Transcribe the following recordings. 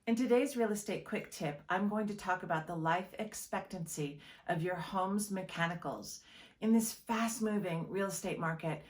In today's real estate quick tip, I'm going to talk about the life expectancy of your home's mechanicals. In this fast-moving real estate market,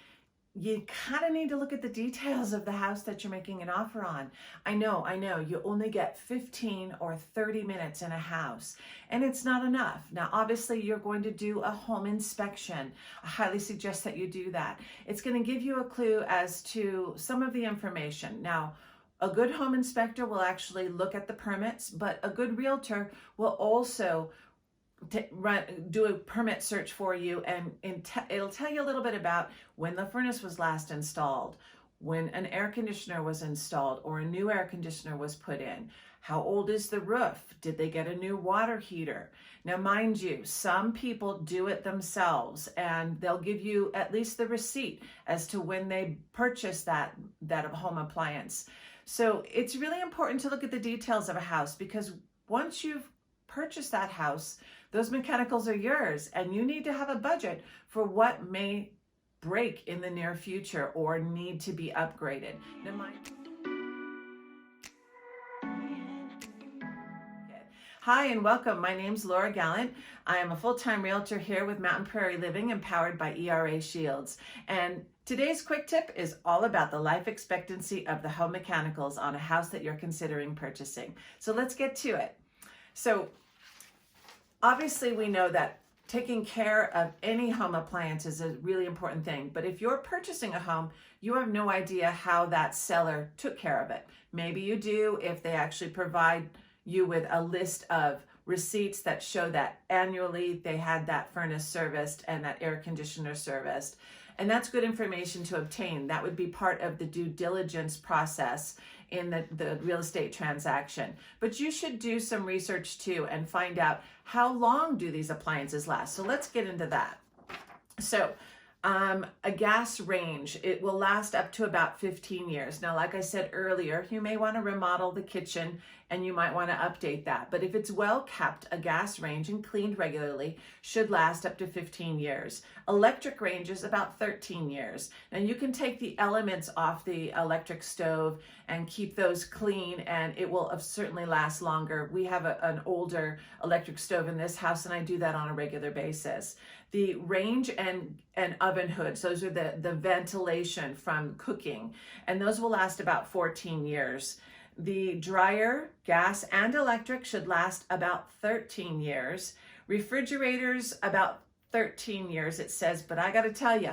you kind of need to look at the details of the house that you're making an offer on. I know, you only get 15 or 30 minutes in a house, and it's not enough. Now, obviously, you're going to do a home inspection. I highly suggest that you do that. It's going to give you a clue as to some of the information. Now, a good home inspector will actually look at the permits, but a good realtor will also do a permit search for you, and it'll tell you a little bit about when the furnace was last installed, when an air conditioner was installed or a new air conditioner was put in. How old is the roof? Did they get a new water heater? Now, mind you, some people do it themselves, and they'll give you at least the receipt as to when they purchased that home appliance. So it's really important to look at the details of a house, because once you've purchased that house, those mechanicals are yours, and you need to have a budget for what may break in the near future or need to be upgraded. Now, Hi and welcome. My name's Laura Gallant. I am a full-time realtor here with Mountain Prairie Living and powered by ERA Shields. And today's quick tip is all about the life expectancy of the home mechanicals on a house that you're considering purchasing. So let's get to it. So obviously we know that taking care of any home appliance is a really important thing. But if you're purchasing a home, you have no idea how that seller took care of it. Maybe you do if they actually provide you with a list of receipts that show that annually they had that furnace serviced and that air conditioner serviced. And that's good information to obtain. That would be part of the due diligence process in the real estate transaction. But you should do some research too and find out how long do these appliances last. So let's get into that. So a gas range, it will last up to about 15 years. Now, like I said earlier, you may want to remodel the kitchen and you might want to update that. But if it's well kept, a gas range and cleaned regularly should last up to 15 years. Electric range is about 13 years. Now, you can take the elements off the electric stove and keep those clean, and it will certainly last longer. We have an older electric stove in this house, and I do that on a regular basis. The range and oven hoods, those are the ventilation from cooking, and those will last about 14 years. The dryer, gas and electric, should last about 13 years. Refrigerators, about 13 years, it says, but I got to tell you,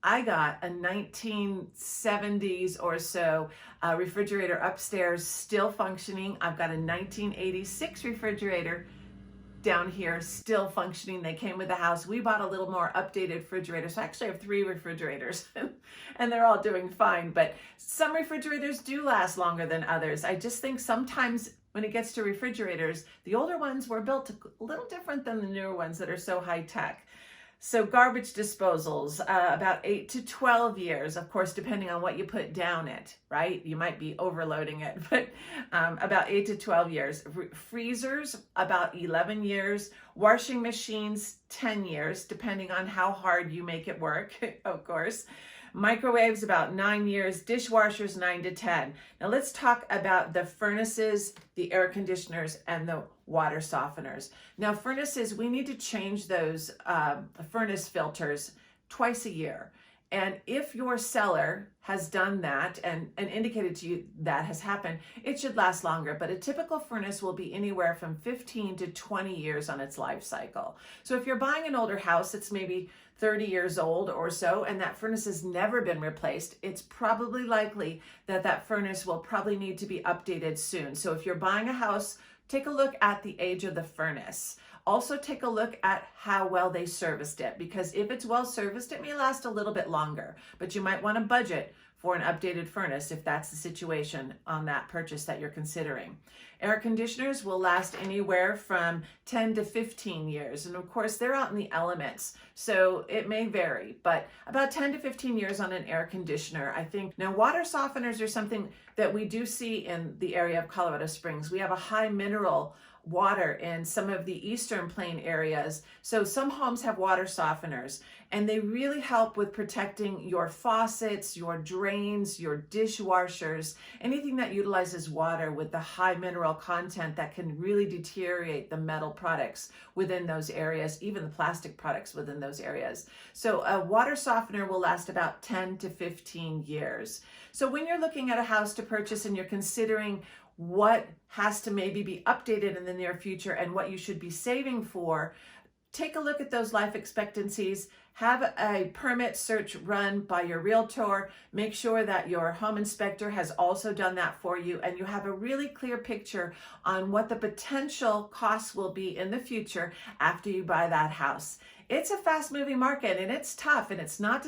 I got a 1970s or so refrigerator upstairs still functioning. I've got a 1986 refrigerator down here still functioning. They came with the house. We bought a little more updated refrigerator. So I actually have 3 refrigerators and they're all doing fine. But some refrigerators do last longer than others. I just think sometimes when it gets to refrigerators, the older ones were built a little different than the newer ones that are so high tech. So garbage disposals, about 8 to 12 years, of course, depending on what you put down it, right? You might be overloading it, but about 8 to 12 years. Freezers, about 11 years. Washing machines, 10 years, depending on how hard you make it work, of course. Microwaves, about 9 years. Dishwashers, 9 to 10. Now let's talk about the furnaces, the air conditioners, and the water softeners. Now furnaces, we need to change those furnace filters twice a year. And if your seller has done that and indicated to you that has happened, it should last longer. But a typical furnace will be anywhere from 15 to 20 years on its life cycle. So if you're buying an older house, it's maybe 30 years old or so, and that furnace has never been replaced, it's probably likely that that furnace will probably need to be updated soon. So if you're buying a house, take a look at the age of the furnace. Also take a look at how well they serviced it, because if it's well serviced, it may last a little bit longer, but you might want to budget for an updated furnace if that's the situation on that purchase that you're considering. Air conditioners will last anywhere from 10 to 15 years. And of course, they're out in the elements, so it may vary, but about 10 to 15 years on an air conditioner, I think. Now, water softeners are something that we do see in the area of Colorado Springs. We have a high mineral water in some of the Eastern Plain areas. So some homes have water softeners, and they really help with protecting your faucets, your drains, your dishwashers, anything that utilizes water with the high mineral content that can really deteriorate the metal products within those areas, even the plastic products within those areas. So a water softener will last about 10 to 15 years. So when you're looking at a house to purchase and you're considering what has to maybe be updated in the near future and what you should be saving for, take a look at those life expectancies. Have a permit search run by your realtor. Make sure that your home inspector has also done that for you, and you have a really clear picture on what the potential costs will be in the future after you buy that house. It's a fast-moving market, and it's tough, and it's not